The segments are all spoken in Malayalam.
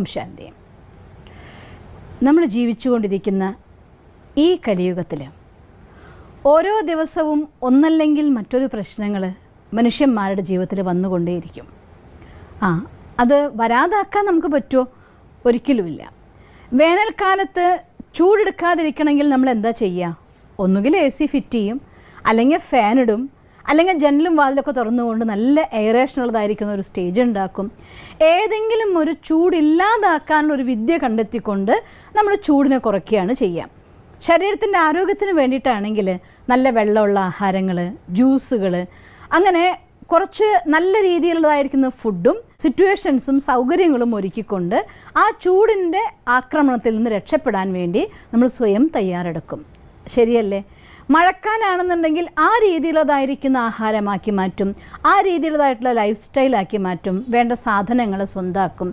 ഓം ശാന്തി. നമ്മൾ ജീവിച്ചുകൊണ്ടിരിക്കുന്ന ഈ കലിയുഗത്തിൽ ഓരോ ദിവസവും ഒന്നല്ലെങ്കിൽ മറ്റൊരു പ്രശ്നങ്ങൾ മനുഷ്യന്മാരുടെ ജീവിതത്തിൽ വന്നുകൊണ്ടേയിരിക്കും. അത് വരാതാക്കാൻ നമുക്ക് പറ്റുമോ? ഒരിക്കലുമില്ല. വേനൽക്കാലത്ത് ചൂടെടുക്കാതിരിക്കണമെങ്കിൽ നമ്മൾ എന്താ ചെയ്യുക? ഒന്നുകിൽ AC ഫിറ്റ് ചെയ്യും, അല്ലെങ്കിൽ ഫാൻ ഇടും, അല്ലെങ്കിൽ ജനലും വാതിലൊക്കെ തുറന്നുകൊണ്ട് നല്ല എയറേഷൻ ഉള്ളതായിരിക്കുന്ന ഒരു സ്റ്റേജ് ഉണ്ടാക്കും. ഏതെങ്കിലും ഒരു ചൂടില്ലാതാക്കാനുള്ളൊരു വിദ്യ കണ്ടെത്തിക്കൊണ്ട് നമ്മൾ ചൂടിനെ കുറയ്ക്കുകയാണ് ചെയ്യുക. ശരീരത്തിൻ്റെ ആരോഗ്യത്തിന് വേണ്ടിയിട്ടാണെങ്കിൽ നല്ല വെള്ളമുള്ള ആഹാരങ്ങൾ, ജ്യൂസുകൾ, അങ്ങനെ കുറച്ച് നല്ല രീതിയിലുള്ളതായിരിക്കുന്ന ഫുഡും സിറ്റുവേഷൻസും സൗകര്യങ്ങളും ഒരുക്കിക്കൊണ്ട് ആ ചൂടിൻ്റെ ആക്രമണത്തിൽ നിന്ന് രക്ഷപ്പെടാൻ വേണ്ടി നമ്മൾ സ്വയം തയ്യാറെടുക്കും. ശരിയല്ലേ? മഴക്കാലാണെന്നുണ്ടെങ്കിൽ ആ രീതിയിലുള്ളതായിരിക്കുന്ന ആഹാരമാക്കി മാറ്റും, ആ രീതിയിലുള്ളതായിട്ടുള്ള ലൈഫ് സ്റ്റൈലാക്കി മാറ്റും, വേണ്ട സാധനങ്ങൾ സ്വന്താക്കും.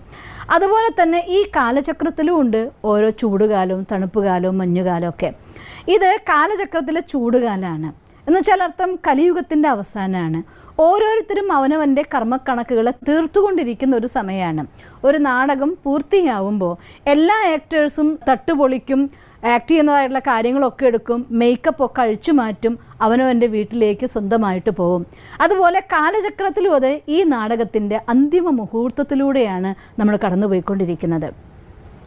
അതുപോലെ തന്നെ ഈ കാലചക്രത്തിലും ഉണ്ട് ഓരോ ചൂടുകാലവും തണുപ്പുകാലവും മഞ്ഞുകാലവും ഒക്കെ. ഇത് കാലചക്രത്തിലെ ചൂടുകാലമാണ് എന്ന് വെച്ചാൽ അർത്ഥം കലിയുഗത്തിൻ്റെ അവസാനമാണ്. ഓരോരുത്തരും അവനവൻ്റെ കർമ്മക്കണക്കുകൾ തീർത്തുകൊണ്ടിരിക്കുന്ന ഒരു സമയമാണ്. ഒരു നാടകം പൂർത്തിയാവുമ്പോൾ എല്ലാ ആക്ടേഴ്സും തട്ടുപൊളിക്കും, ആക്ട് ചെയ്യുന്നതായിട്ടുള്ള കാര്യങ്ങളൊക്കെ എടുക്കും, മേക്കപ്പ് ഒക്കെ അഴിച്ചു മാറ്റും, അവനവൻ്റെ വീട്ടിലേക്ക് സ്വന്തമായിട്ട് പോകും. അതുപോലെ കാലചക്രത്തിലും അത് ഈ നാടകത്തിൻ്റെ അന്തിമ മുഹൂർത്തത്തിലൂടെയാണ് നമ്മൾ കടന്നുപോയിക്കൊണ്ടിരിക്കുന്നത്.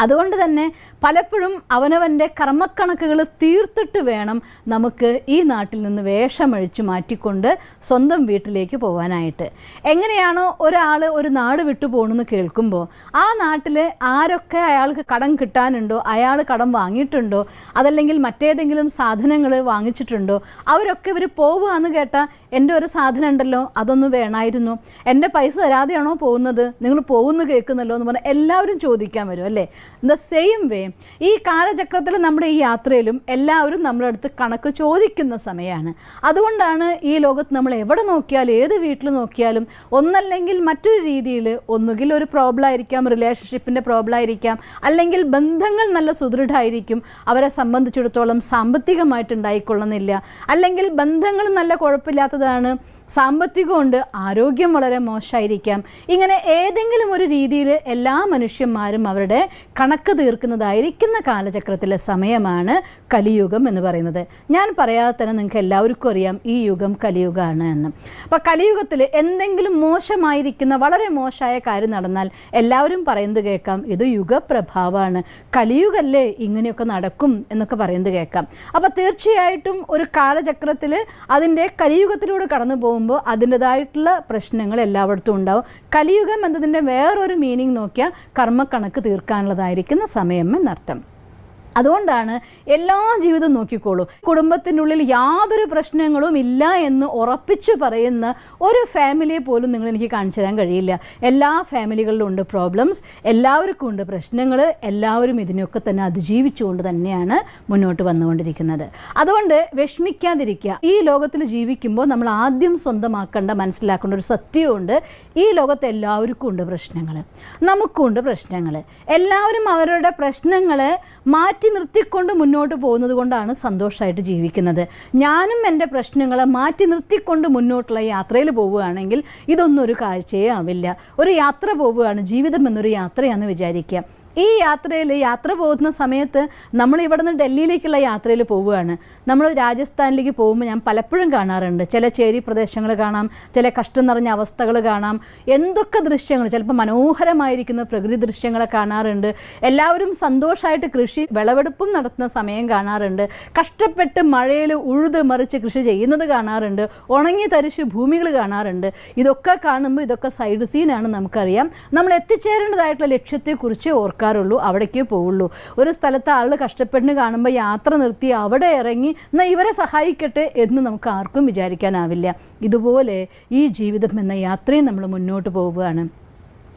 അതുകൊണ്ട് തന്നെ പലപ്പോഴും അവനവൻ്റെ കർമ്മക്കണക്കുകൾ തീർത്തിട്ട് വേണം നമുക്ക് ഈ നാട്ടിൽ നിന്ന് വേഷമഴിച്ചു മാറ്റിക്കൊണ്ട് സ്വന്തം വീട്ടിലേക്ക് പോകാനായിട്ട്. എങ്ങനെയാണോ ഒരാൾ ഒരു നാട് വിട്ടു പോകണമെന്ന് കേൾക്കുമ്പോൾ ആ നാട്ടിൽ ആരൊക്കെ അയാൾക്ക് കടം കിട്ടാനുണ്ടോ, അയാൾ കടം വാങ്ങിയിട്ടുണ്ടോ, അതല്ലെങ്കിൽ മറ്റേതെങ്കിലും സാധനങ്ങൾ വാങ്ങിച്ചിട്ടുണ്ടോ, അവരൊക്കെ ഇവർ പോവുകയെന്ന് കേട്ടാൽ എൻ്റെ ഒരു സാധനം ഉണ്ടല്ലോ, അതൊന്ന് വേണമായിരുന്നു, എൻ്റെ പൈസ തരാതെയാണോ പോകുന്നത്, നിങ്ങൾ പോകുന്നു കേൾക്കുന്നല്ലോ എന്ന് പറഞ്ഞാൽ എല്ലാവരും ചോദിക്കാൻ വരും അല്ലേ? ദ സെയിം വേ ഈ കാലചക്രത്തിൽ നമ്മുടെ ഈ യാത്രയിലും എല്ലാവരും നമ്മുടെ അടുത്ത് കണക്ക് ചോദിക്കുന്ന സമയമാണ്. അതുകൊണ്ടാണ് ഈ ലോകത്ത് നമ്മൾ എവിടെ നോക്കിയാലും ഏത് വീട്ടിൽ നോക്കിയാലും ഒന്നല്ലെങ്കിൽ മറ്റൊരു രീതിയിൽ ഒന്നുകിൽ ഒരു പ്രോബ്ലം ആയിരിക്കാം, റിലേഷൻഷിപ്പിൻ്റെ പ്രോബ്ലം ആയിരിക്കാം, അല്ലെങ്കിൽ ബന്ധങ്ങൾ നല്ല സുദൃഢമായിരിക്കും, അവരെ സംബന്ധിച്ചിടത്തോളം സാമ്പത്തികമായിട്ടുണ്ടായിക്കൊള്ളുന്നില്ല, അല്ലെങ്കിൽ ബന്ധങ്ങൾ നല്ല കുഴപ്പമില്ലാത്തതാണ്, സാമ്പത്തികമുണ്ട്, ആരോഗ്യം വളരെ മോശമായിരിക്കാം. ഇങ്ങനെ ഏതെങ്കിലും ഒരു രീതിയിൽ എല്ലാ മനുഷ്യന്മാരും അവരുടെ കണക്ക് തീർക്കുന്നതായിരിക്കുന്ന കാലചക്രത്തിലെ സമയമാണ് കലിയുഗം എന്ന് പറയുന്നത്. ഞാൻ പറയാതെ തന്നെ നിങ്ങൾക്ക് എല്ലാവർക്കും അറിയാം ഈ യുഗം കലിയുഗമാണ് എന്ന്. അപ്പോൾ കലിയുഗത്തിൽ എന്തെങ്കിലും മോശമായിരിക്കുന്ന വളരെ മോശമായ കാര്യം നടന്നാൽ എല്ലാവരും പറയുന്നത് കേൾക്കാം, ഇത് യുഗപ്രഭാവമാണ്, കലിയുഗല്ലേ ഇങ്ങനെയൊക്കെ നടക്കും എന്നൊക്കെ പറയുന്നത് കേൾക്കാം. അപ്പോൾ തീർച്ചയായിട്ടും ഒരു കാലചക്രത്തിൽ അതിൻ്റെ കലിയുഗത്തിലൂടെ കടന്നു പോകുമ്പോൾ അതിൻ്റെതായിട്ടുള്ള പ്രശ്നങ്ങൾ എല്ലായിടത്തും ഉണ്ടാവും. കലിയുഗം എന്നതിൻ്റെ വേറൊരു മീനിങ് നോക്കിയാൽ കർമ്മക്കണക്ക് തീർക്കാനുള്ളതായിരിക്കുന്ന സമയം എന്നർത്ഥം. അതുകൊണ്ടാണ് എല്ലാ ജീവിതം നോക്കിക്കോളൂ, കുടുംബത്തിൻ്റെ ഉള്ളിൽ യാതൊരു പ്രശ്നങ്ങളും ഇല്ല എന്ന് ഉറപ്പിച്ചു പറയുന്ന ഒരു ഫാമിലിയെ പോലും നിങ്ങൾ എനിക്ക് കാണിച്ചു തരാൻ കഴിയില്ല. എല്ലാ ഫാമിലികളിലും ഉണ്ട് പ്രോബ്ലംസ്, എല്ലാവർക്കും ഉണ്ട് പ്രശ്നങ്ങൾ, എല്ലാവരും ഇതിനൊക്കെ തന്നെ അതിജീവിച്ചുകൊണ്ട് തന്നെയാണ് മുന്നോട്ട് വന്നുകൊണ്ടിരിക്കുന്നത്. അതുകൊണ്ട് വിഷമിക്കാതിരിക്കുക. ഈ ലോകത്തിൽ ജീവിക്കുമ്പോൾ നമ്മൾ ആദ്യം സ്വന്തമാക്കേണ്ട മനസ്സിലാക്കേണ്ട ഒരു സത്യമുണ്ട്, ഈ ലോകത്ത് എല്ലാവർക്കും ഉണ്ട് പ്രശ്നങ്ങൾ, നമുക്കും ഉണ്ട് പ്രശ്നങ്ങൾ. എല്ലാവരും അവരുടെ പ്രശ്നങ്ങൾ മാറ്റി നിർത്തിക്കൊണ്ട് മുന്നോട്ട് പോകുന്നത് കൊണ്ടാണ് സന്തോഷമായിട്ട് ജീവിക്കുന്നത്. ഞാനും എൻ്റെ പ്രശ്നങ്ങളെ മാറ്റി നിർത്തിക്കൊണ്ട് മുന്നോട്ടുള്ള യാത്രയിൽ പോവുകയാണെങ്കിൽ ഇതൊന്നും ഒരു കാഴ്ചയേ ആവില്ല. ഒരു യാത്ര പോവുകയാണ്, ജീവിതം എന്നൊരു യാത്രയാണെന്ന് വിചാരിക്കുക. ഈ യാത്രയിൽ യാത്ര പോകുന്ന സമയത്ത് നമ്മൾ ഇവിടെ നിന്ന് ഡൽഹിയിലേക്കുള്ള യാത്രയിൽ പോവുകയാണ്. നമ്മൾ രാജസ്ഥാനിലേക്ക് പോകുമ്പോൾ ഞാൻ പലപ്പോഴും കാണാറുണ്ട്, ചില ചേരി പ്രദേശങ്ങൾ കാണാം, ചില കഷ്ടം നിറഞ്ഞ അവസ്ഥകൾ കാണാം, എന്തൊക്കെ ദൃശ്യങ്ങൾ, ചിലപ്പോൾ മനോഹരമായിരിക്കുന്ന പ്രകൃതി ദൃശ്യങ്ങളെ കാണാറുണ്ട്. എല്ലാവരും സന്തോഷമായിട്ട് കൃഷി വിളവെടുപ്പും നടത്തുന്ന സമയം കാണാറുണ്ട്. കഷ്ടപ്പെട്ട് മഴയിൽ ഉഴുത് മറിച്ച് കൃഷി ചെയ്യുന്നത് കാണാറുണ്ട്. ഉണങ്ങി തരിശ് ഭൂമികൾ കാണാറുണ്ട്. ഇതൊക്കെ കാണുമ്പോൾ ഇതൊക്കെ സൈഡ് സീനാണ്, നമുക്കറിയാം. നമ്മൾ എത്തിച്ചേരേണ്ടതായിട്ടുള്ള ലക്ഷ്യത്തെക്കുറിച്ച് ഓർക്കാറുള്ളൂ, അവിടേക്കേ പോവുള്ളൂ. ഒരു സ്ഥലത്ത് ആൾ കഷ്ടപ്പെട്ട് കാണുമ്പോൾ യാത്ര നിർത്തി അവിടെ ഇറങ്ങി എന്നാൽ ഇവരെ സഹായിക്കട്ടെ എന്ന് നമുക്ക് ആർക്കും വിചാരിക്കാനാവില്ല. ഇതുപോലെ ഈ ജീവിതം എന്ന യാത്രയും നമ്മൾ മുന്നോട്ട് പോവുകയാണ്.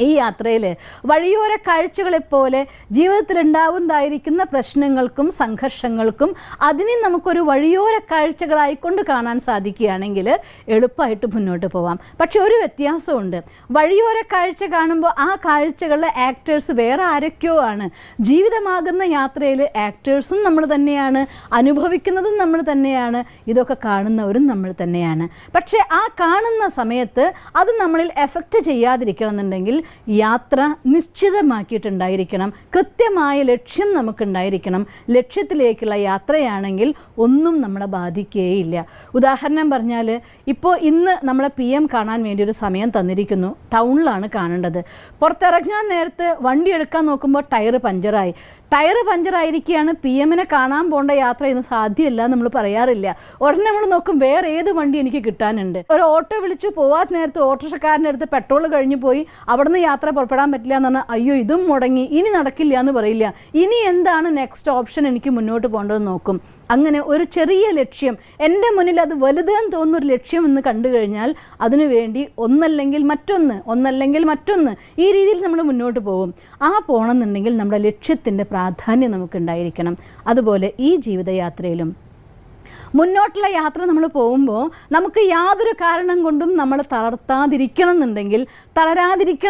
ഈ യാത്രയിൽ വഴിയോര കാഴ്ചകളെപ്പോലെ ജീവിതത്തിലുണ്ടാവുന്നതായിരിക്കുന്ന പ്രശ്നങ്ങൾക്കും സംഘർഷങ്ങൾക്കും അതിനെ നമുക്കൊരു വഴിയോര കാഴ്ചകളായിക്കൊണ്ട് കാണാൻ സാധിക്കുകയാണെങ്കിൽ എളുപ്പമായിട്ട് മുന്നോട്ട് പോവാം. പക്ഷെ ഒരു വ്യത്യാസമുണ്ട്, വഴിയോര കാഴ്ച കാണുമ്പോൾ ആ കാഴ്ചകളിലെ ആക്ടേഴ്സ് വേറെ ആരൊക്കെയോ ആണ്. ജീവിതമാകുന്ന യാത്രയിൽ ആക്ടേഴ്സും നമ്മൾ തന്നെയാണ്, അനുഭവിക്കുന്നതും നമ്മൾ തന്നെയാണ്, ഇതൊക്കെ കാണുന്നവരും നമ്മൾ തന്നെയാണ്. പക്ഷേ ആ കാണുന്ന സമയത്ത് അത് നമ്മളിൽ എഫക്റ്റ് ചെയ്യാതിരിക്കണം എന്നുണ്ടെങ്കിൽ യാത്ര നിശ്ചിതമാക്കിയിട്ടുണ്ടായിരിക്കണം, കൃത്യമായ ലക്ഷ്യം നമുക്കുണ്ടായിരിക്കണം. ലക്ഷ്യത്തിലേക്കുള്ള യാത്രയാണെങ്കിൽ ഒന്നും നമ്മളെ ബാധിക്കുകയില്ല. ഉദാഹരണം പറഞ്ഞാൽ, ഇപ്പോൾ ഇന്ന് നമ്മളെ PM കാണാൻ വേണ്ടി ഒരു സമയം തന്നിരിക്കുന്നു. ടൗണിലാണ് കാണേണ്ടത്. പുറത്തിറങ്ങാൻ നേരത്ത് വണ്ടി എടുക്കാൻ നോക്കുമ്പോൾ ടയർ പഞ്ചറായിരിക്കുകയാണ്. PM-നെ കാണാൻ പോകേണ്ട യാത്ര ഇന്ന് സാധ്യമല്ല നമ്മൾ പറയാറില്ല. ഉടനെ നമ്മൾ നോക്കും വേറെ ഏത് വണ്ടി എനിക്ക് കിട്ടാനുണ്ട്. ഒരു ഓട്ടോ വിളിച്ചു പോവാത്ത നേരത്ത് ഓട്ടോറിക്ഷക്കാരൻ്റെ അടുത്ത് പെട്രോൾ കഴിഞ്ഞു പോയി, അവിടെ നിന്ന് യാത്ര പുറപ്പെടാൻ പറ്റില്ല എന്ന് പറഞ്ഞാൽ അയ്യോ ഇതും മുടങ്ങി, ഇനി നടക്കില്ല എന്ന് പറയില്ല. ഇനി എന്താണ് നെക്സ്റ്റ് ഓപ്ഷൻ, എനിക്ക് മുന്നോട്ട് പോകേണ്ടതെന്ന് നോക്കും. അങ്ങനെ ഒരു ചെറിയ ലക്ഷ്യം, എൻ്റെ മുന്നിൽ അത് വലുതെന്ന് തോന്നുന്നൊരു ലക്ഷ്യം എന്ന് കണ്ടു കഴിഞ്ഞാൽ അതിനുവേണ്ടി ഒന്നല്ലെങ്കിൽ മറ്റൊന്ന് ഈ രീതിയിൽ നമ്മൾ മുന്നോട്ട് പോകും. ആ പോകണമെന്നുണ്ടെങ്കിൽ നമ്മുടെ ലക്ഷ്യത്തിൻ്റെ പ്രാധാന്യം നമുക്കുണ്ടായിരിക്കണം. അതുപോലെ ഈ ജീവിതയാത്രയിലും മുന്നോട്ടുള്ള യാത്ര നമ്മൾ പോകുമ്പോൾ നമുക്ക് യാതൊരു കാരണം കൊണ്ടും നമ്മൾ തളരാതിരിക്കണം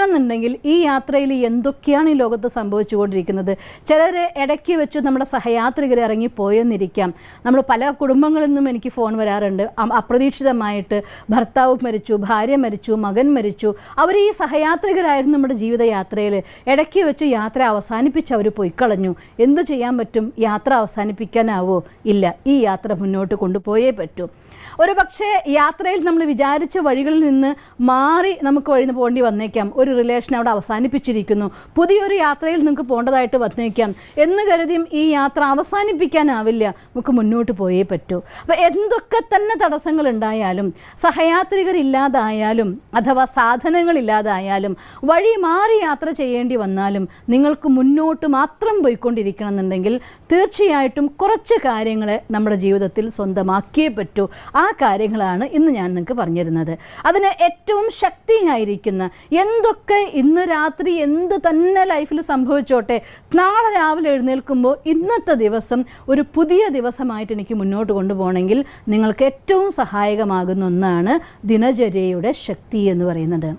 എന്നുണ്ടെങ്കിൽ ഈ യാത്രയിൽ എന്തൊക്കെയാണ് ഈ ലോകത്ത് സംഭവിച്ചുകൊണ്ടിരിക്കുന്നത്. ചിലർ ഇടയ്ക്ക് വെച്ച് നമ്മുടെ സഹയാത്രികർ ഇറങ്ങിപ്പോയെന്നിരിക്കാം. നമ്മൾ പല കുടുംബങ്ങളിൽ നിന്നും എനിക്ക് ഫോൺ വരാറുണ്ട്. അപ്രതീക്ഷിതമായിട്ട് ഭർത്താവ് മരിച്ചു, ഭാര്യ മരിച്ചു, മകൻ മരിച്ചു. അവർ ഈ സഹയാത്രികരായിരുന്നു നമ്മുടെ ജീവിതയാത്രയിൽ. ഇടയ്ക്ക് വെച്ച് യാത്ര അവസാനിപ്പിച്ച് അവർ പോയിക്കളഞ്ഞു. എന്തു ചെയ്യാൻ പറ്റും? യാത്ര അവസാനിപ്പിക്കാനാവോ? ഇല്ല, ഈ യാത്ര മുന്നോട്ട് കൊണ്ടുപോയേ പറ്റൂ. ഒരു പക്ഷേ യാത്രയിൽ നമ്മൾ വിചാരിച്ച വഴികളിൽ നിന്ന് മാറി നമുക്ക് വഴി പോകേണ്ടി വന്നേക്കാം. ഒരു റിലേഷൻ അവിടെ അവസാനിപ്പിച്ചിരിക്കുന്നു, പുതിയൊരു യാത്രയിൽ നിങ്ങൾക്ക് പോകേണ്ടതായിട്ട് വന്നേക്കാം എന്ന് കരുതിയും ഈ യാത്ര അവസാനിപ്പിക്കാനാവില്ല, നമുക്ക് മുന്നോട്ട് പോയേ പറ്റൂ. അപ്പോൾ എന്തൊക്കെ തന്നെ തടസ്സങ്ങളുണ്ടായാലും, സഹയാത്രികരില്ലാതായാലും അഥവാ സാധനങ്ങളില്ലാതായാലും, വഴി മാറി യാത്ര ചെയ്യേണ്ടി വന്നാലും നിങ്ങൾക്ക് മുന്നോട്ട് മാത്രം പോയിക്കൊണ്ടിരിക്കണം എന്നുണ്ടെങ്കിൽ തീർച്ചയായിട്ടും കുറച്ച് കാര്യങ്ങളെ നമ്മുടെ ജീവിതത്തിൽ സ്വന്തമാക്കിയേ പറ്റൂ. ആ കാര്യങ്ങളാണ് ഇന്ന് ഞാൻ നിങ്ങൾക്ക് പറഞ്ഞിരുന്നത്. അതിന് ഏറ്റവും ശക്തിയായിരിക്കുന്ന, എന്തൊക്കെ ഇന്ന് രാത്രി എന്ത് തന്നെ ലൈഫിൽ സംഭവിച്ചോട്ടെ, നാളെ രാവിലെ എഴുന്നേൽക്കുമ്പോൾ ഇന്നത്തെ ദിവസം ഒരു പുതിയ ദിവസമായിട്ട് എനിക്ക് മുന്നോട്ട് കൊണ്ടുപോകണമെങ്കിൽ നിങ്ങൾക്ക് ഏറ്റവും സഹായകമാകുന്ന ഒന്നാണ് ദിനചര്യയുടെ ശക്തി എന്ന് പറയുന്നത്.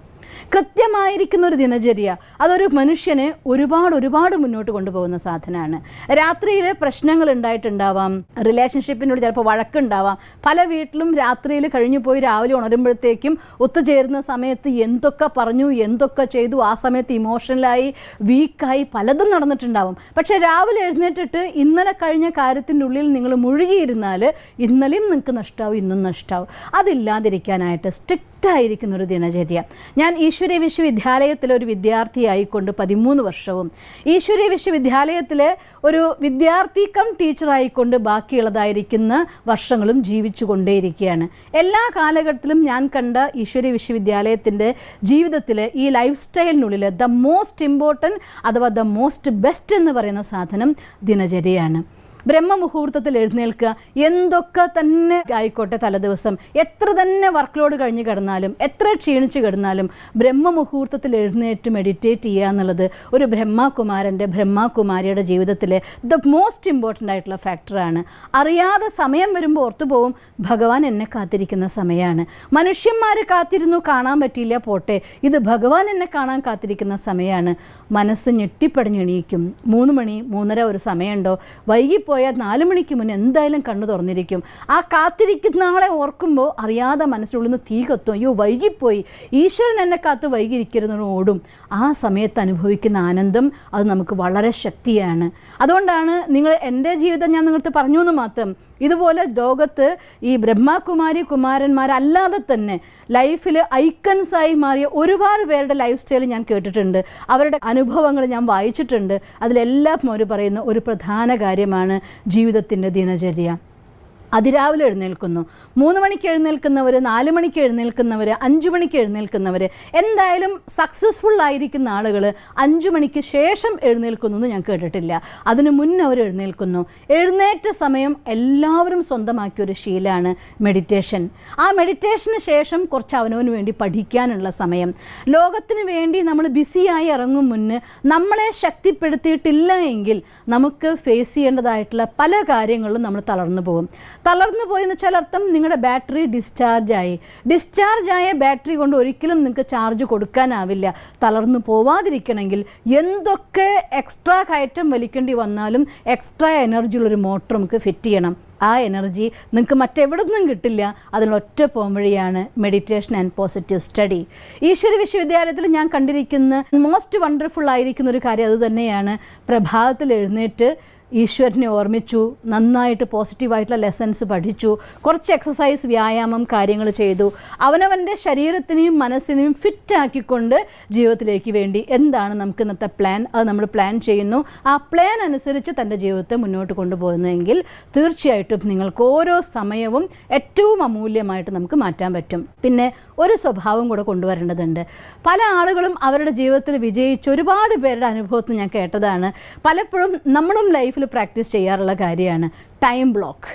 കൃത്യമായിരിക്കുന്ന ഒരു ദിനചര്യ അതൊരു മനുഷ്യനെ ഒരുപാട് മുന്നോട്ട് കൊണ്ടുപോകുന്ന സാധനമാണ്. രാത്രിയിൽ പ്രശ്നങ്ങൾ ഉണ്ടായിട്ടുണ്ടാവാം, റിലേഷൻഷിപ്പിനോട് ചിലപ്പോൾ വഴക്കുണ്ടാവാം. പല വീട്ടിലും രാത്രിയിൽ കഴിഞ്ഞു പോയി രാവിലെ ഉണരുമ്പോഴത്തേക്കും ഒത്തുചേരുന്ന സമയത്ത് എന്തൊക്കെ പറഞ്ഞു, എന്തൊക്കെ ചെയ്തു, ആ സമയത്ത് ഇമോഷണലായി വീക്കായി പലതും നടന്നിട്ടുണ്ടാവും. പക്ഷേ രാവിലെ എഴുന്നേറ്റിട്ട് ഇന്നലെ കഴിഞ്ഞ കാര്യത്തിൻ്റെ ഉള്ളിൽ നിങ്ങൾ മുഴുകിയിരുന്നാൽ ഇന്നലെയും നിങ്ങൾക്ക് നഷ്ടമാവും, ഇന്നും നഷ്ടമാവും. അതില്ലാതിരിക്കാനായിട്ട് സ്ട്രിക്റ്റായിരിക്കുന്ന ഒരു ദിനചര്യ. ഞാൻ ഈശ്വരീയ വിശ്വവിദ്യാലയത്തിലെ ഒരു വിദ്യാർത്ഥിയായിക്കൊണ്ട് 13 വർഷവും ഈശ്വരീയ വിശ്വവിദ്യാലയത്തിലെ ഒരു വിദ്യാർത്ഥി കം ടീച്ചറായിക്കൊണ്ട് ബാക്കിയുള്ളതായിരിക്കുന്ന വർഷങ്ങളും ജീവിച്ചു കൊണ്ടേയിരിക്കുകയാണ്. എല്ലാ കാലഘട്ടത്തിലും ഞാൻ കണ്ട ഈശ്വരീയ വിശ്വവിദ്യാലയത്തിൻ്റെ ജീവിതത്തിലെ ഈ ലൈഫ് സ്റ്റൈലിനുള്ളിൽ ദ മോസ്റ്റ് ഇമ്പോർട്ടൻറ്റ് അഥവാ ദ മോസ്റ്റ് ബെസ്റ്റ് എന്ന് പറയുന്ന സാധനം ദിനചര്യയാണ്. ബ്രഹ്മമുഹൂർത്തത്തിൽ എഴുന്നേൽക്കുക. എന്തൊക്കെ തന്നെ ആയിക്കോട്ടെ, തലേദിവസം എത്ര തന്നെ വർക്ക് ലോഡ് കഴിഞ്ഞ് കിടന്നാലും, എത്ര ക്ഷീണിച്ച് കിടന്നാലും ബ്രഹ്മമുഹൂർത്തത്തിൽ എഴുന്നേറ്റ് മെഡിറ്റേറ്റ് ചെയ്യുക എന്നുള്ളത് ഒരു ബ്രഹ്മകുമാരിയുടെ ജീവിതത്തിലെ ദ മോസ്റ്റ് ഇമ്പോർട്ടൻ്റ് ആയിട്ടുള്ള ഫാക്ടറാണ്. അറിയാതെ സമയം വരുമ്പോൾ ഓർത്തു പോവും, ഭഗവാൻ എന്നെ കാത്തിരിക്കുന്ന സമയമാണ്. മനുഷ്യന്മാർ കാത്തിരുന്നു, കാണാൻ പറ്റിയില്ല, പോട്ടെ, ഇത് ഭഗവാൻ എന്നെ കാണാൻ കാത്തിരിക്കുന്ന സമയമാണ്. മനസ്സ് ഞെട്ടിപ്പടഞ്ഞെണീക്കും. 3 മണി 3:30 ഒരു സമയമുണ്ടോ, വൈകിപ്പോയാൽ 4 മണിക്ക് മുന്നേ എന്തായാലും കണ്ണു തുറന്നിരിക്കും. ആ കാത്തിരിക്കുന്ന ആളെ ഓർക്കുമ്പോൾ അറിയാതെ മനസ്സിനുള്ളിൽ നിന്ന് തീ കത്തും, അയ്യോ വൈകിപ്പോയി, ഈശ്വരൻ എന്നെ കാത്ത് വൈകിയിരിക്കുന്നതിന് ഓടും. ആ സമയത്ത് അനുഭവിക്കുന്ന ആനന്ദം അത് നമുക്ക് വളരെ ശക്തിയാണ്. അതുകൊണ്ടാണ് എൻ്റെ ജീവിതം ഞാൻ നിങ്ങൾക്ക് പറഞ്ഞു എന്ന് മാത്രം, ഇതുപോലെ ലോകത്ത് ഈ കുമാരന്മാരല്ലാതെ തന്നെ ലൈഫിൽ ഐക്കൺസായി മാറിയ ഒരുപാട് പേരുടെ ലൈഫ് സ്റ്റൈൽ ഞാൻ കേട്ടിട്ടുണ്ട്. അവരുടെ അനുഭവങ്ങൾ ഞാൻ വായിച്ചിട്ടുണ്ട്. അതിലെല്ലാം അവർ പറയുന്ന ഒരു പ്രധാന കാര്യമാണ് ജീവിതത്തിൻ്റെ ദിനചര്യ. അതിരാവിലെ എഴുന്നേൽക്കുന്നു, 3 മണിക്ക് എഴുന്നേൽക്കുന്നവർ, 4 മണിക്ക് എഴുന്നേൽക്കുന്നവർ, 5 മണിക്ക് എഴുന്നേൽക്കുന്നവർ, എന്തായാലും സക്സസ്ഫുൾ ആയിരിക്കുന്ന ആളുകൾ 5 മണിക്ക് ശേഷം എഴുന്നേൽക്കുന്നു എന്ന് ഞാൻ കേട്ടിട്ടില്ല. അതിനു മുന്നേ അവർ എഴുന്നേൽക്കുന്നു. എഴുന്നേറ്റ സമയം എല്ലാവരും സ്വന്തമാക്കിയൊരു ശീലമാണ് മെഡിറ്റേഷൻ. ആ മെഡിറ്റേഷന് ശേഷം കുറച്ച് അവനവന് വേണ്ടി പഠിക്കാനുള്ള സമയം. ലോകത്തിന് വേണ്ടി നമ്മൾ ബിസിയായി ഇറങ്ങും മുന്നേ നമ്മളെ ശക്തിപ്പെടുത്തിയിട്ടില്ല എങ്കിൽ നമുക്ക് ഫേസ് ചെയ്യേണ്ടതായിട്ടുള്ള പല കാര്യങ്ങളിലും നമ്മൾ തളർന്നു പോകും. തളർന്നു പോയെന്ന് വെച്ചാൽ അർത്ഥം നിങ്ങളുടെ ബാറ്ററി ഡിസ്ചാർജായ ബാറ്ററി കൊണ്ട് ഒരിക്കലും നിങ്ങൾക്ക് ചാർജ് കൊടുക്കാനാവില്ല. തളർന്നു പോവാതിരിക്കണമെങ്കിൽ എന്തൊക്കെ എക്സ്ട്രാ കയറ്റം വലിക്കേണ്ടി വന്നാലും എക്സ്ട്രാ എനർജിയുള്ളൊരു മോട്ടർ നമുക്ക് ഫിറ്റ് ചെയ്യണം. ആ എനർജി നിങ്ങൾക്ക് മറ്റെവിടെ നിന്നും കിട്ടില്ല. അതിനൊറ്റ പോംവഴിയാണ് മെഡിറ്റേഷൻ ആൻഡ് പോസിറ്റീവ് സ്റ്റഡി. ഈശ്വര വിശ്വവിദ്യാലയത്തിൽ ഞാൻ കണ്ടിരിക്കുന്ന മോസ്റ്റ് വണ്ടർഫുൾ ആയിരിക്കുന്ന ഒരു കാര്യം അത് തന്നെയാണ്. പ്രഭാതത്തിൽ എഴുന്നേറ്റ് ഈശ്വരനെ ഓർമ്മിച്ചു, നന്നായിട്ട് പോസിറ്റീവായിട്ടുള്ള ലെസൺസ് പഠിച്ചു, കുറച്ച് എക്സസൈസ് വ്യായാമം കാര്യങ്ങൾ ചെയ്തു, അവനവൻ്റെ ശരീരത്തിനെയും മനസ്സിനെയും ഫിറ്റാക്കിക്കൊണ്ട് ജീവിതത്തിലേക്ക് വേണ്ടി എന്താണ് നമുക്ക് ഇന്നത്തെ പ്ലാൻ, അത് നമ്മൾ പ്ലാൻ ചെയ്യുന്നു. ആ പ്ലാൻ അനുസരിച്ച് തൻ്റെ ജീവിതത്തെ മുന്നോട്ട് കൊണ്ടുപോകുന്നതെങ്കിൽ തീർച്ചയായിട്ടും നിങ്ങൾക്ക് ഓരോ സമയവും ഏറ്റവും അമൂല്യമായിട്ട് നമുക്ക് മാറ്റാൻ പറ്റും. പിന്നെ ഒരു സ്വഭാവം കൂടെ കൊണ്ടുവരേണ്ടതുണ്ട്. പല ആളുകളും അവരുടെ ജീവിതത്തിൽ വിജയിച്ച ഒരുപാട് പേരുടെ അനുഭവത്തിൽ ഞാൻ കേട്ടതാണ്. പലപ്പോഴും നമ്മളും ലൈഫിൽ പ്രാക്ടീസ് ചെയ്യാറുള്ള കാര്യമാണ് ടൈം ബ്ലോക്ക്.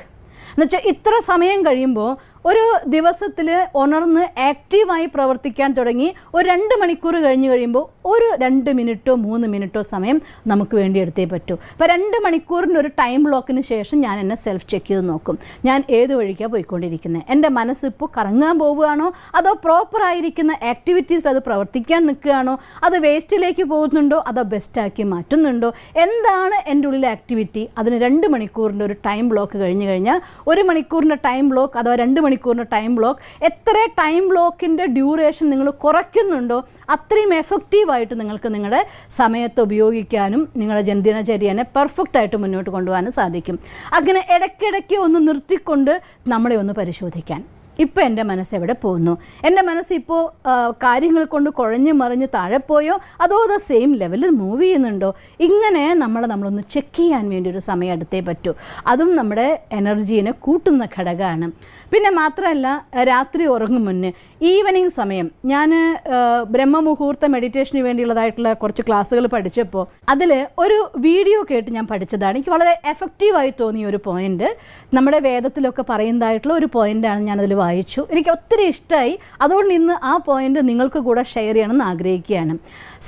എന്നുവെച്ചാൽ ഇത്ര സമയം കഴിയുമ്പോൾ ഒരു ദിവസത്തിൽ ഉണർന്ന് ആക്റ്റീവായി പ്രവർത്തിക്കാൻ തുടങ്ങി ഒരു 2 മണിക്കൂർ കഴിഞ്ഞ് കഴിയുമ്പോൾ ഒരു 2 മിനിറ്റോ 3 മിനിറ്റോ സമയം നമുക്ക് വേണ്ടി എടുത്തേ പറ്റൂ. അപ്പോൾ 2 മണിക്കൂറിൻ്റെ ഒരു ടൈം ബ്ലോക്കിന് ശേഷം ഞാൻ എന്നെ സെൽഫ് ചെക്ക് ചെയ്ത് നോക്കും. ഞാൻ ഏത് വഴിക്കാണ് പോയിക്കൊണ്ടിരിക്കുന്നത്, എൻ്റെ മനസ്സിപ്പോൾ കറങ്ങാൻ പോവുകയാണോ, അതോ പ്രോപ്പറായിരിക്കുന്ന ആക്ടിവിറ്റീസ് അത് പ്രവർത്തിക്കാൻ നിൽക്കുകയാണോ, അത് വേസ്റ്റിലേക്ക് പോകുന്നുണ്ടോ, അതോ ബെസ്റ്റാക്കി മാറ്റുന്നുണ്ടോ, എന്താണ് എൻ്റെ ഉള്ളിലെ ആക്ടിവിറ്റി. അതിന് 2 മണിക്കൂറിൻ്റെ ഒരു ടൈം ബ്ലോക്ക് കഴിഞ്ഞ് കഴിഞ്ഞാൽ 1 മണിക്കൂറിൻ്റെ ടൈം ബ്ലോക്ക് അഥവാ 2 മണിക്കൂറിൻ്റെ ടൈം ബ്ലോക്ക്, എത്ര ടൈം ബ്ലോക്കിൻ്റെ ഡ്യൂറേഷൻ നിങ്ങൾ കുറയ്ക്കുന്നുണ്ടോ അത്രയും എഫക്റ്റീവായിട്ട് നിങ്ങൾക്ക് നിങ്ങളുടെ സമയത്ത് ഉപയോഗിക്കാനും നിങ്ങളുടെ ദിനചര്യനെ പെർഫെക്റ്റായിട്ട് മുന്നോട്ട് കൊണ്ടുപോകാനും സാധിക്കും. അങ്ങനെ ഇടയ്ക്കിടയ്ക്ക് ഒന്ന് നിർത്തിക്കൊണ്ട് നമ്മളെ ഒന്ന് പരിശോധിക്കാൻ. ഇപ്പോൾ എൻ്റെ മനസ്സ് എവിടെ പോകുന്നു, എൻ്റെ മനസ്സ് ഇപ്പോൾ കാര്യങ്ങൾ കൊണ്ട് കുഴഞ്ഞു മറിഞ്ഞ് താഴെ പോയോ അതോ അത് സെയിം ലെവലിൽ മൂവ് ചെയ്യുന്നുണ്ടോ, ഇങ്ങനെ നമ്മളൊന്ന് ചെക്ക് ചെയ്യാൻ വേണ്ടി ഒരു സമയം എടുത്തേ പറ്റൂ. അതും നമ്മുടെ എനർജീനെ കൂട്ടുന്ന ഘടകമാണ്. പിന്നെ മാത്രമല്ല, രാത്രി ഉറങ്ങും മുന്നേ ഈവനിങ് സമയം ഞാൻ ബ്രഹ്മമുഹൂർത്ത മെഡിറ്റേഷന് വേണ്ടിയുള്ളതായിട്ടുള്ള കുറച്ച് ക്ലാസ്സുകൾ പഠിച്ചപ്പോൾ അതിൽ ഒരു വീഡിയോ കേട്ട് ഞാൻ പഠിച്ചതാണ്. എനിക്ക് വളരെ എഫക്റ്റീവായി തോന്നിയ ഒരു പോയിൻ്റ്, നമ്മുടെ വേദത്തിലൊക്കെ പറയുന്നതായിട്ടുള്ള ഒരു പോയിൻ്റാണ്. ഞാനതിൽ വായിച്ചു, എനിക്ക് ഒത്തിരി ഇഷ്ടമായി. അതുകൊണ്ട് ഇന്ന് ആ പോയിൻ്റ് നിങ്ങൾക്ക് കൂടെ ഷെയർ ചെയ്യണമെന്ന് ആഗ്രഹിക്കുകയാണ്.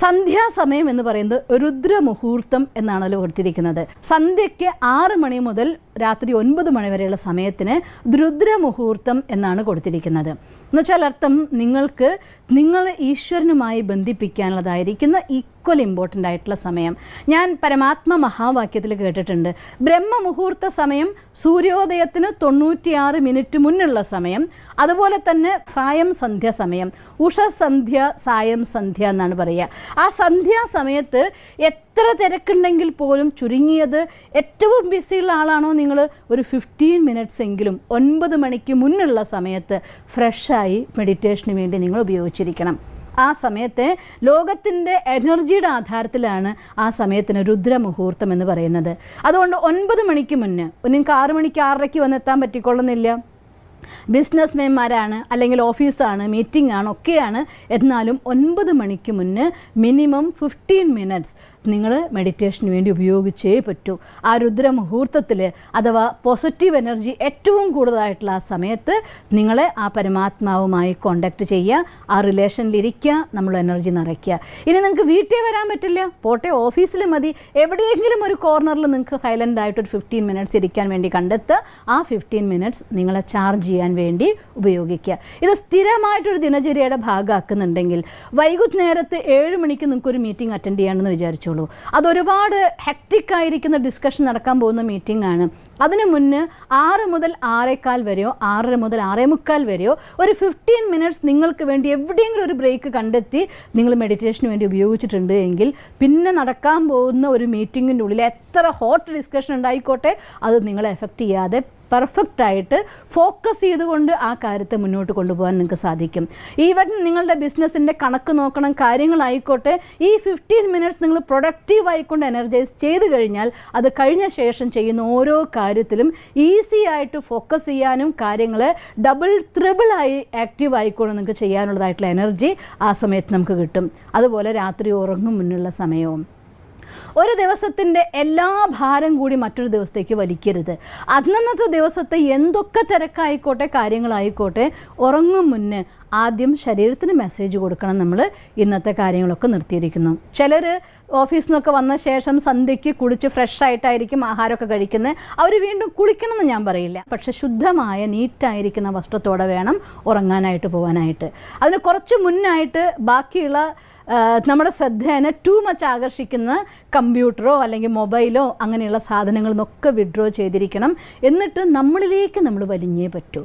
സന്ധ്യാസമയം എന്ന് പറയുന്നത് രുദ്രമുഹൂർത്തം എന്നാണ് അതിൽ കൊടുത്തിരിക്കുന്നത്. സന്ധ്യയ്ക്ക് 6 മണി മുതൽ രാത്രി 9 മണി വരെയുള്ള സമയത്തിന് രുദ്രമുഹൂർത്തം എന്നാണ് കൊടുത്തിരിക്കുന്നത്. എന്നുവെച്ചാൽ അർത്ഥം നിങ്ങൾ ഈശ്വരനുമായി ബന്ധിപ്പിക്കാനുള്ളതായിരിക്കുന്ന ഈക്വൽ ഇമ്പോർട്ടൻ്റ് ആയിട്ടുള്ള സമയം. ഞാൻ പരമാത്മ മഹാവാക്യത്തിൽ കേട്ടിട്ടുണ്ട്, ബ്രഹ്മമുഹൂർത്ത സമയം സൂര്യോദയത്തിന് 96 മിനിറ്റ് മുന്നുള്ള സമയം, അതുപോലെ തന്നെ സായം സന്ധ്യ സമയം, ഉഷസന്ധ്യ സായം സന്ധ്യ എന്നാണ് പറയുക. ആ സന്ധ്യാസമയത്ത് എത്ര തിരക്കുണ്ടെങ്കിൽ പോലും ചുരുങ്ങിയത് ഏറ്റവും ബിസിയുള്ള ആളാണോ നിങ്ങൾ, ഒരു 15 മിനിറ്റ്സ് എങ്കിലും 9 മണിക്ക് മുന്നുള്ള സമയത്ത് ഫ്രഷായി മെഡിറ്റേഷന് വേണ്ടി നിങ്ങൾ ഉപയോഗിച്ചിരിക്കണം. ആ സമയത്തെ ലോകത്തിൻ്റെ എനർജിയുടെ ആധാരത്തിലാണ് ആ സമയത്തിന് രുദ്രമുഹൂർത്തം എന്ന് പറയുന്നത്. അതുകൊണ്ട് 9 മണിക്ക് മുന്നേ, നിങ്ങൾക്ക് 6 മണിക്ക് 6:30 വന്നെത്താൻ പറ്റിക്കൊള്ളുന്നില്ല, ബിസിനസ് മെന്മാരാണ് അല്ലെങ്കിൽ ഓഫീസാണ് മീറ്റിംഗ് ആണ് ഒക്കെയാണ്, എന്നാലും 9 മണിക്ക് മുന്നേ മിനിമം 15 മിനിറ്റ്സ് നിങ്ങൾ മെഡിറ്റേഷന് വേണ്ടി ഉപയോഗിച്ചേ പറ്റൂ. ആ രുദ്രമുഹൂർത്തത്തിൽ അഥവാ പോസിറ്റീവ് എനർജി ഏറ്റവും കൂടുതലായിട്ടുള്ള ആ സമയത്ത് നിങ്ങൾ ആ പരമാത്മാവുമായി കോണ്ടാക്ട് ചെയ്യുക, ആ റിലേഷനിലിരിക്കുക, നമ്മൾ എനർജി നിറയ്ക്കുക. ഇനി നിങ്ങൾക്ക് വീട്ടിൽ വരാൻ പറ്റില്ല, പോട്ടെ ഓഫീസിൽ മതി, എവിടെയെങ്കിലും ഒരു കോർണറിൽ നിങ്ങൾക്ക് സൈലൻ്റ് ആയിട്ടൊരു 15 മിനിറ്റ്സ് ഇരിക്കാൻ വേണ്ടി കണ്ടെത്തുക. ആ 15 മിനിറ്റ്സ് നിങ്ങളെ ചാർജ് ചെയ്യാൻ വേണ്ടി ഉപയോഗിക്കുക. ഇത് സ്ഥിരമായിട്ടൊരു ദിനചര്യയുടെ ഭാഗമാക്കുന്നുണ്ടെങ്കിൽ വൈകുന്നേരത്ത് 7 മണിക്ക് നിങ്ങൾക്കൊരു മീറ്റിംഗ് അറ്റൻഡ് ചെയ്യണമെന്ന് വിചാരിച്ചോളൂ. അതൊരുപാട് ഹെക്റ്റിക്കായിരിക്കുന്ന ഡിസ്കഷൻ നടക്കാൻ പോകുന്ന മീറ്റിംഗ് ആണ്. അതിന് മുന്നേ 6 മുതൽ 6:15 വരെയോ 6:30 മുതൽ 6:45 വരെയോ ഒരു 15 മിനിറ്റ്സ് നിങ്ങൾക്ക് വേണ്ടി എവിടെയെങ്കിലും ഒരു ബ്രേക്ക് കണ്ടെത്തി നിങ്ങൾ മെഡിറ്റേഷന് വേണ്ടി ഉപയോഗിച്ചിട്ടുണ്ട് എങ്കിൽ പിന്നെ നടക്കാൻ പോകുന്ന ഒരു മീറ്റിങ്ങിൻ്റെ ഉള്ളിൽ എത്ര ഹോട്ട് ഡിസ്കഷൻ ഉണ്ടായിക്കോട്ടെ അത് നിങ്ങളെ എഫക്റ്റ് ചെയ്യാതെ പെർഫെക്റ്റായിട്ട് ഫോക്കസ് ചെയ്തുകൊണ്ട് ആ കാര്യത്തെ മുന്നോട്ട് കൊണ്ടുപോകാൻ നിങ്ങൾക്ക് സാധിക്കും. ഈവൻ നിങ്ങളുടെ ബിസിനസ്സിൻ്റെ കണക്ക് നോക്കണം, കാര്യങ്ങളായിക്കോട്ടെ, ഈ 15 മിനിറ്റ്സ് നിങ്ങൾ പ്രൊഡക്റ്റീവ് ആയിക്കൊണ്ട് എനർജൈസ് ചെയ്ത് കഴിഞ്ഞാൽ അത് കഴിഞ്ഞ ശേഷം ചെയ്യുന്ന ഓരോ കാര്യത്തിലും ഈസി ആയിട്ട് ഫോക്കസ് ചെയ്യാനും കാര്യങ്ങൾ ഡബിൾ ത്രിബിളായി ആക്റ്റീവ് ആയിക്കൊണ്ട് നിങ്ങൾക്ക് ചെയ്യാനുള്ളതായിട്ടുള്ള എനർജി ആ സമയത്ത് നമുക്ക് കിട്ടും. അതുപോലെ രാത്രി ഉറങ്ങും മുന്നുള്ള സമയവും. ഒരു ദിവസത്തിൻ്റെ എല്ലാ ഭാരം കൂടി മറ്റൊരു ദിവസത്തേക്ക് വലിക്കരുത്. അന്നത്തെ ദിവസത്തെ എന്തൊക്കെ തിരക്കായിക്കോട്ടെ കാര്യങ്ങളായിക്കോട്ടെ ഉറങ്ങും മുന്നേ ആദ്യം ശരീരത്തിന് മെസ്സേജ് കൊടുക്കണം. നമ്മൾ ഇന്നത്തെ കാര്യങ്ങളൊക്കെ നിർത്തിയിരിക്കുന്നു. ചിലർ ഓഫീസിൽ നിന്നൊക്കെ വന്ന ശേഷം സന്ധ്യയ്ക്ക് കുളിച്ച് ഫ്രഷ് ആയിട്ടായിരിക്കും ആഹാരമൊക്കെ കഴിക്കുന്നത്. അവർ വീണ്ടും കുളിക്കണമെന്ന് ഞാൻ പറയില്ല, പക്ഷെ ശുദ്ധമായ നീറ്റായിരിക്കുന്ന വസ്ത്രത്തോടെ വേണം ഉറങ്ങാനായിട്ട് പോകാനായിട്ട്. അതിന് കുറച്ച് മുന്നായിട്ട് ബാക്കിയുള്ള നമ്മുടെ ശ്രദ്ധേനെ ടു മച്ച് ആകർഷിക്കുന്ന കമ്പ്യൂട്ടറോ അല്ലെങ്കിൽ മൊബൈലോ അങ്ങനെയുള്ള സാധനങ്ങളിൽ നിന്നൊക്കെ വിഡ്രോ ചെയ്തിരിക്കണം. എന്നിട്ട് നമ്മളിലേക്ക് നമ്മൾ വലിഞ്ഞേ പറ്റൂ.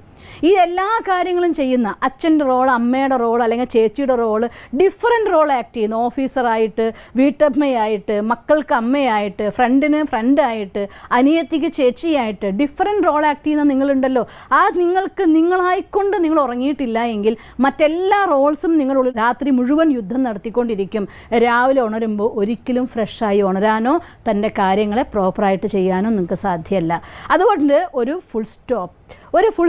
ഈ എല്ലാ കാര്യങ്ങളും ചെയ്യുന്ന അച്ഛൻ്റെ റോൾ, അമ്മയുടെ റോൾ അല്ലെങ്കിൽ ചേച്ചിയുടെ റോൾ, ഡിഫറെൻറ്റ് റോൾ ആക്ട് ചെയ്യുന്നു. ഓഫീസറായിട്ട്, വീട്ടമ്മയായിട്ട്, മക്കൾക്ക് അമ്മയായിട്ട്, ഫ്രണ്ടിന് ഫ്രണ്ടായിട്ട്, അനിയത്തിക്ക് ചേച്ചിയായിട്ട് ഡിഫറെൻറ്റ് റോൾ ആക്ട് ചെയ്യുന്ന നിങ്ങളുണ്ടല്ലോ. ആ നിങ്ങൾക്ക് നിങ്ങളായിക്കൊണ്ട് നിങ്ങൾ ഉറങ്ങിയിട്ടില്ല എങ്കിൽ മറ്റെല്ലാ റോൾസും നിങ്ങളുള്ളിൽ രാത്രി മുഴുവൻ യുദ്ധം നടത്തിക്കൊണ്ടിരിക്കും. രാവിലെ ഉണരുമ്പോൾ ഒരിക്കലും ഫ്രഷായി ഉണരാനോ തൻ്റെ കാര്യങ്ങളെ പ്രോപ്പറായിട്ട് ചെയ്യാനോ നിങ്ങൾക്ക് സാധ്യമല്ല. അതുകൊണ്ട് ഒരു ഫുൾ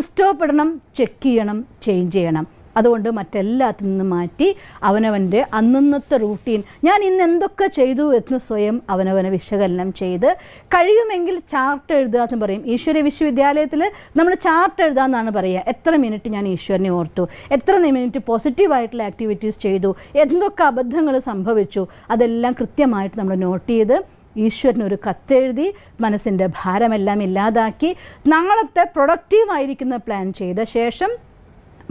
സ്റ്റോപ്പ് ഇടണം, ചെക്ക് ചെയ്യണം, ചേഞ്ച് ചെയ്യണം. അതുകൊണ്ട് മറ്റെല്ലാത്തിൽ നിന്ന് മാറ്റി അവനവൻ്റെ അന്നന്നത്തെ റൂട്ടീൻ, ഞാൻ ഇന്ന് എന്തൊക്കെ ചെയ്തു എന്ന് സ്വയം അവനവനെ വിശകലനം ചെയ്ത് കഴിയുമെങ്കിൽ ചാർട്ട് എഴുതുക എന്ന് പറയും. ഈശ്വര വിശ്വവിദ്യാലയത്തിൽ നമ്മൾ ചാർട്ട് എഴുതാമെന്നാണ് പറയുക. എത്ര മിനിറ്റ് ഞാൻ ഈശ്വരനെ ഓർത്തു, എത്ര മിനിറ്റ് പോസിറ്റീവായിട്ടുള്ള ആക്ടിവിറ്റീസ് ചെയ്തു, എന്തൊക്കെ അബദ്ധങ്ങൾ സംഭവിച്ചു, അതെല്ലാം കൃത്യമായിട്ട് നമ്മൾ നോട്ട് ചെയ്ത് ഈശ്വരനൊരു കത്തെഴുതി മനസ്സിൻ്റെ ഭാരമെല്ലാം ഇല്ലാതാക്കി നാളത്തെ പ്രൊഡക്റ്റീവായിരിക്കുന്ന പ്ലാൻ ചെയ്ത ശേഷം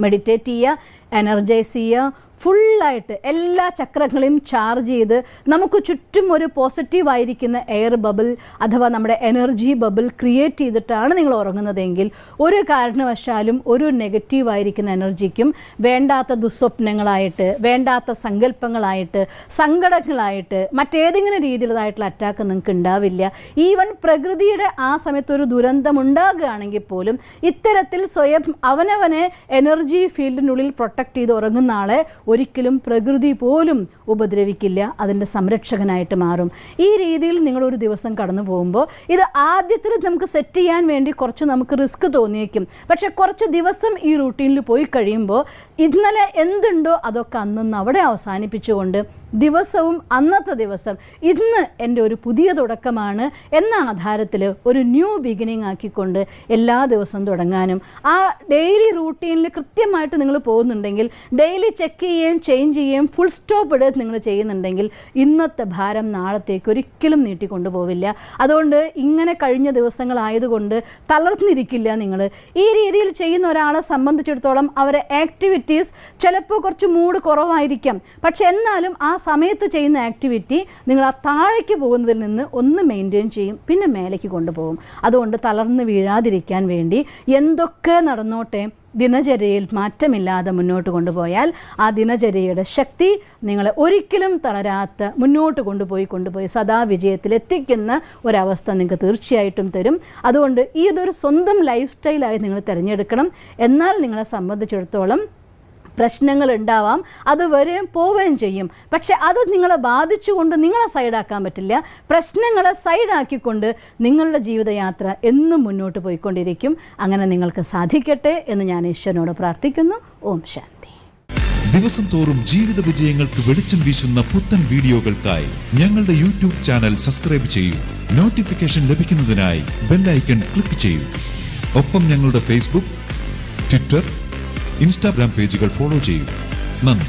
മെഡിറ്റേറ്റ് ചെയ്യുക, എനർജൈസ് ചെയ്യുക, ഫുള്ളായിട്ട് എല്ലാ ചക്രങ്ങളെയും ചാർജ് ചെയ്ത് നമുക്ക് ചുറ്റും ഒരു പോസിറ്റീവായിരിക്കുന്ന എയർ ബബിൾ അഥവാ നമ്മുടെ എനർജി ബബിൾ ക്രിയേറ്റ് ചെയ്തിട്ടാണ് നിങ്ങൾ ഉറങ്ങുന്നതെങ്കിൽ ഒരു കാരണവശാലും ഒരു നെഗറ്റീവായിരിക്കുന്ന എനർജിക്കും വേണ്ടാത്ത ദുസ്വപ്നങ്ങളായിട്ട്, വേണ്ടാത്ത സങ്കല്പങ്ങളായിട്ട്, സങ്കടങ്ങളായിട്ട്, മറ്റേതെങ്കിലും രീതിയിലുള്ളതായിട്ടുള്ള അറ്റാക്ക് നിങ്ങൾക്ക് ഉണ്ടാവില്ല. ഈവൻ പ്രകൃതിയുടെ ആ സമയത്ത് ഒരു ദുരന്തം ഉണ്ടാകുകയാണെങ്കിൽ പോലും ഇത്തരത്തിൽ സ്വയം അവനവനെ എനർജി ഫീൽഡിനുള്ളിൽ പ്രൊട്ടക്റ്റ് ചെയ്ത് ഉറങ്ങുന്ന ആളെ ഒരിക്കലും പ്രകൃതി പോലും ഉപദ്രവിക്കില്ല, അതിൻ്റെ സംരക്ഷകനായിട്ട് മാറും. ഈ രീതിയിൽ നിങ്ങളൊരു ദിവസം കടന്നു പോകുമ്പോൾ ഇത് ആദ്യത്തിൽ നമുക്ക് സെറ്റ് ചെയ്യാൻ വേണ്ടി കുറച്ച് നമുക്ക് റിസ്ക് തോന്നിയേക്കും. പക്ഷേ കുറച്ച് ദിവസം ഈ റൂട്ടീനിൽ പോയി കഴിയുമ്പോൾ ഇന്നലെ എന്തുണ്ടോ അതൊക്കെ അന്നന്ന് അവിടെ അവസാനിപ്പിച്ചുകൊണ്ട് ദിവസവും അന്നത്തെ ദിവസം ഇന്ന് എൻ്റെ ഒരു പുതിയ തുടക്കമാണ് എന്ന ആധാരത്തിൽ ഒരു ന്യൂ ബിഗിനിങ് ആക്കിക്കൊണ്ട് എല്ലാ ദിവസവും തുടങ്ങാനും ആ ഡെയിലി റൂട്ടീനിൽ കൃത്യമായിട്ട് നിങ്ങൾ പോകുന്നുണ്ടെങ്കിൽ, ഡെയിലി ചെക്ക് ചെയ്യുകയും ചേഞ്ച് ചെയ്യുകയും ഫുൾ സ്റ്റോപ്പ് ഇടത്ത് നിങ്ങൾ ചെയ്യുന്നുണ്ടെങ്കിൽ ഇന്നത്തെ ഭാരം നാളത്തേക്ക് ഒരിക്കലും നീട്ടിക്കൊണ്ടു പോവില്ല. അതുകൊണ്ട് ഇങ്ങനെ കഴിഞ്ഞ ദിവസങ്ങളായതുകൊണ്ട് തളർന്നിരിക്കില്ല നിങ്ങൾ. ഈ രീതിയിൽ ചെയ്യുന്ന ഒരാളെ സംബന്ധിച്ചിടത്തോളം അവരെ ആക്ടിവിറ്റീസ് ചിലപ്പോൾ കുറച്ച് മൂഡ് കുറവായിരിക്കാം, പക്ഷെ എന്നാലും ആ സമയത്ത് ചെയ്യുന്ന ആക്ടിവിറ്റി നിങ്ങൾ ആ താഴേക്ക് പോകുന്നതിൽ നിന്ന് ഒന്ന് മെയിൻറ്റെയിൻ ചെയ്യും, പിന്നെ മേലേക്ക് കൊണ്ടുപോകും. അതുകൊണ്ട് തളർന്ന് വീഴാതിരിക്കാൻ വേണ്ടി എന്തൊക്കെ നടന്നോട്ടെ ദിനചര്യയിൽ മാറ്റമില്ലാതെ മുന്നോട്ട് കൊണ്ടുപോയാൽ ആ ദിനചര്യയുടെ ശക്തി നിങ്ങളെ ഒരിക്കലും തളരാത്ത മുന്നോട്ട് കൊണ്ടുപോയി സദാ വിജയത്തിലെത്തിക്കുന്ന ഒരവസ്ഥ നിങ്ങൾക്ക് തീർച്ചയായിട്ടും തരും. അതുകൊണ്ട് ഇതൊരു സ്വന്തം ലൈഫ് സ്റ്റൈലായി നിങ്ങൾ തിരഞ്ഞെടുക്കണം. എന്നാൽ നിങ്ങളെ സംബന്ധിച്ചിടത്തോളം പ്രശ്നങ്ങൾ ഉണ്ടാവാം, അത് വരെയും പോവുകയും ചെയ്യും. പക്ഷെ അത് നിങ്ങളെ ബാധിച്ചുകൊണ്ട് നിങ്ങളെ സൈഡാക്കാൻ പറ്റില്ല. പ്രശ്നങ്ങളെ സൈഡാക്കിക്കൊണ്ട് നിങ്ങളുടെ ജീവിതയാത്ര എന്നും മുന്നോട്ട് പോയിക്കൊണ്ടിരിക്കും. അങ്ങനെ നിങ്ങൾക്ക് സാധിക്കട്ടെ എന്ന് ഞാൻ ഈശ്വരനോട് പ്രാർത്ഥിക്കുന്നു. ഓം ശാന്തി. ദിവസം തോറും ജീവിത വിജയങ്ങൾക്ക് വെളിച്ചം വീശുന്ന പുത്തൻ വീഡിയോകൾക്കായി ഞങ്ങളുടെ യൂട്യൂബ് ചാനൽ സബ്സ്ക്രൈബ് ചെയ്യൂ. നോട്ടിഫിക്കേഷൻ ലഭിക്കുന്നതിനായി ബെൽ ഐക്കൺ ക്ലിക്ക് ചെയ്യൂ. ഒപ്പം ഞങ്ങളുടെ ഫേസ്ബുക്ക്, ട്വിറ്റർ, ഇൻസ്റ്റാഗ്രാം പേജുകൾ ഫോളോ ചെയ്യൂ. നന്ദി.